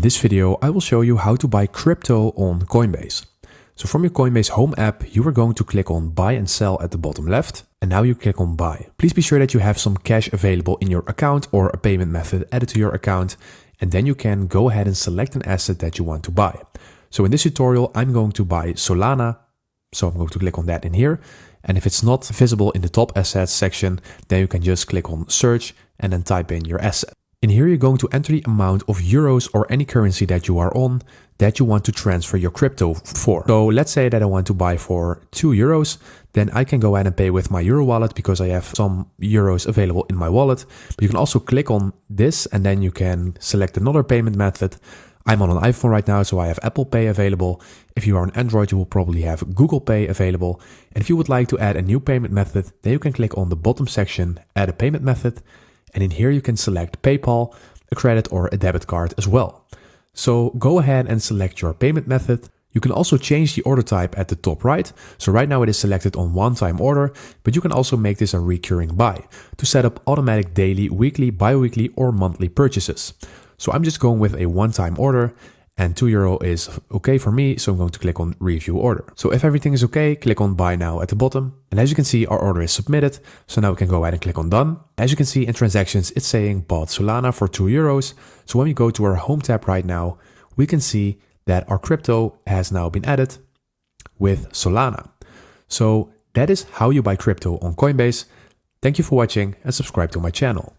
this video, I will show you how to buy crypto on Coinbase. So from your Coinbase home app, you are going to click on buy and sell at the bottom left. And now you click on buy. Please be sure that you have some cash available in your account or a payment method added to your account. And then you can go ahead and select an asset that you want to buy. So in this tutorial, I'm going to buy Solana. So I'm going to click on that in here. And if it's not visible in the top assets section, then you can just click on search and then type in your asset. In here, you're going to enter the amount of euros or any currency that you are on that you want to transfer your crypto for. So let's say that I want to buy for 2 euros. Then I can go ahead and pay with my Euro wallet because I have some euros available in my wallet. But you can also click on this and then you can select another payment method. I'm on an iPhone right now, so I have Apple Pay available. If you are on Android, you will probably have Google Pay available. And if you would like to add a new payment method, then you can click on the bottom section, add a payment method. And in here you can select PayPal, a credit or a debit card as well. So go ahead and select your payment method. You can also change the order type at the top right. So right now it is selected on one-time order, but you can also make this a recurring buy to set up automatic daily, weekly, bi-weekly or monthly purchases. So I'm just going with a one-time order. And 2 euro is okay for me, so I'm going to click on review order. So if everything is okay, click on buy now at the bottom. And as you can see, our order is submitted. So now we can go ahead and click on done. As you can see in transactions, it's saying bought Solana for 2 euros. So when we go to our home tab right now, we can see that our crypto has now been added with Solana. So that is how you buy crypto on Coinbase. Thank you for watching and subscribe to my channel.